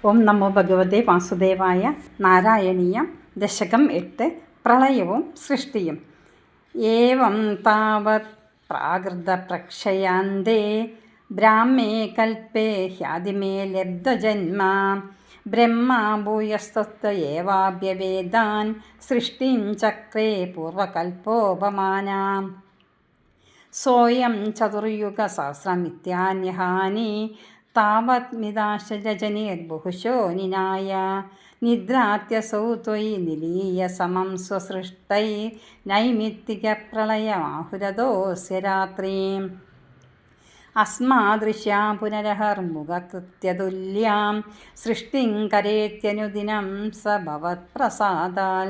ഓം നമോ ഭഗവതേ വാസുദേവായ. നാരായണീയം. ദശകം 8. പ്രളയവും സൃഷ്ടിയും. ഏവം താവത് പ്രാകൃതപ്രക്ഷയാന്തേ ബ്രാഹ്മേ കൽപ്പേ ഹ്യാദിമേ ലബ്ധജന്മ ബ്രഹ്മാ ഭൂയസ്തസ്ത ഏവാഭ്യവേദാൻ സൃഷ്ടിം ചക്രേ പൂർവകൽപ്പോപമാനാം സോയം ചതുർയുഗസഹസ്രമിത്യാന്യഹാനി താവത് മിതാശരജനിർബഹുശോ നിനായ നിദ്രാത്യസൗ ത്വയി നിലീയ സമം സ്വസൃഷ്ടൈ നൈമിത്തികപ്രളയമാഹുരതോസ്യ രാത്രീം അസ്മാദൃശ്യാ പുനരഹർമുഖകൃത്യതുല്യാം സൃഷ്ടിം കരേത്യനുദിനം സ ഭവത്പ്രസാദാൽ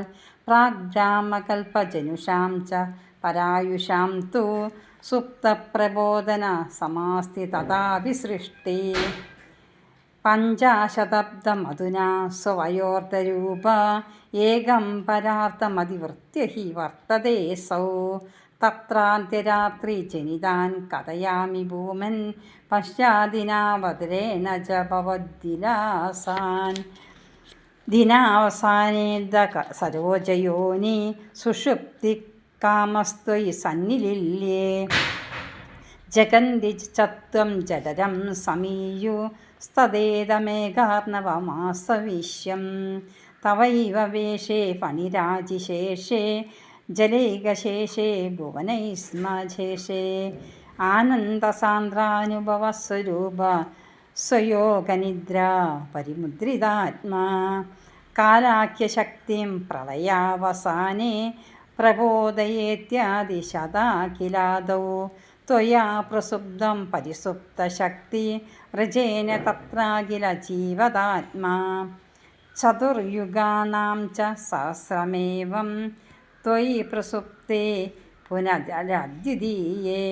പ്രാഗ്രാമകൽപ്പജനുഷാം ച പരായുഷാം തു സുപ്തപ്രബോധന സമാസ്തി തഥാപി സൃഷ്ടി പഞ്ചാശതബ്ദമധുനാ സ്വവയോർദ്ധരൂപ ഏകം പരാർത്ഥമതിവൃത്യ ഹി വർത്തതേ സൗ തത്രാന്ത്യരാത്രി ജനിതാൻ കഥയാമി ഭൂമൻ പശ്ചാദിനാവതരേണ ച ഭവദ്ദിലാസാൻ ദിനാവസാനേ സരോജയോനി സുഷുപ്തി കാമസ്ത്വയി സന്നിലില്യേ ജഗന്തി ചത്വം ജഡരം സമീയു സ്തദേതമേകാർണവമാസവിശ്യം തവൈവ വേഷേ ഫണിരാജിശേഷേ ജലൈകശേഷേ ഭുവനൈസ്മശേഷേ ആനന്ദസാന്ദ്രാനുഭവസ്വരൂപ സ്വയോഗനിദ്ര പരിമുദ്രിതാത്മാ കാലാഖ്യശക്തിം പ്രളയാവസാനേ പ്രബോധയേത്യാദിശതാഖിലാദൗ ത്വയാ പ്രസുപ്തം പരിസുപ്തശക്തി വ്രജേന തത്രാഖില ജീവതാത്മാ ചതുർയുഗാണാം ച സഹസ്രമേവം ത്വയി പ്രസുപ്തേ പുനരദ്വിതീയേ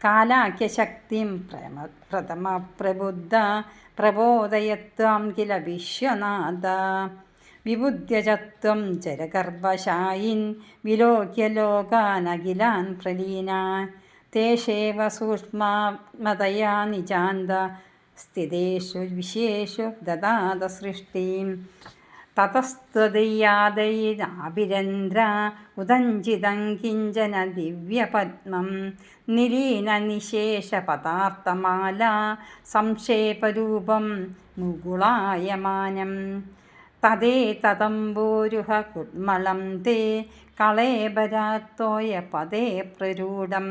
കാലാഖ്യശക്തിം പ്രഥമ പ്രബുദ്ധ പ്രബോധയത്വം കില വിശ്വനാഥ വിബുദ്ധ്യചത്വം ജരഗർഭശായിൻ വിലോക്യ ലോകാനഖിലാൻ പ്രലീനാൻ തേഷേവ സൂക്ഷ്മതയാ നിജാന്ത സ്ഥിതേഷു വിശേഷു ദദാത സൃഷ്ടിം തതസ്ത്വദയ്യാദൈരാഭിരന്ദ്ര ഉദഞ്ചിതം കിഞ്ചന ദിവ്യപദ്മം നിലീനനിശേഷപദാർത്ഥമാല സംക്ഷേപരൂപം മുകുളായമാനം തദേതദംബോരുഹ കുഡ്മളം തേ കളേബരാത്തോയ പദേ പ്രരൂഢം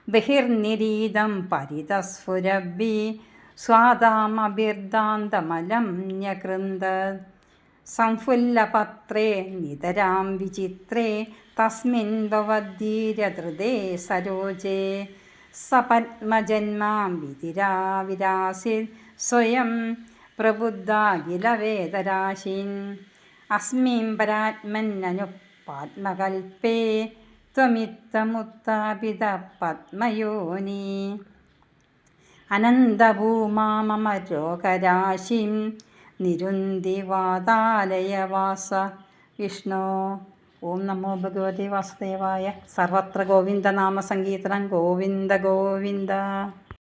ബഹിർനിരീതം പരിതസ്ഫുരഭി സ്വാദാമഭിർദാന്തമലം ന്യകൃന്ദ സംഫുല്ലപത്രേ നിതരാം വിചിത്രേ തസ്മിൻ ഭവദ്ധീരധൃതേ സരോജേ സപത്മജന്മാം വിതിരാവിരാസിൽ സ്വയം പ്രബുദ്ധാഖിലവേദരാശിൻ അസ്മിൻ പരാത്മന്നനുപാത്മകൽപ്പേ ത്വമിത്തമുത്ഥാപിത പത്മയോനി അനന്തഭൂമാമരോഗരാശിം നിരുന്തി വാതാലയവാസ വിഷ്ണു. ഓം നമോ ഭഗവതേ വാസുദേവായ. സർവത്ര ഗോവിന്ദനാമ സങ്കീർത്തനം. ഗോവിന്ദ ഗോവിന്ദ.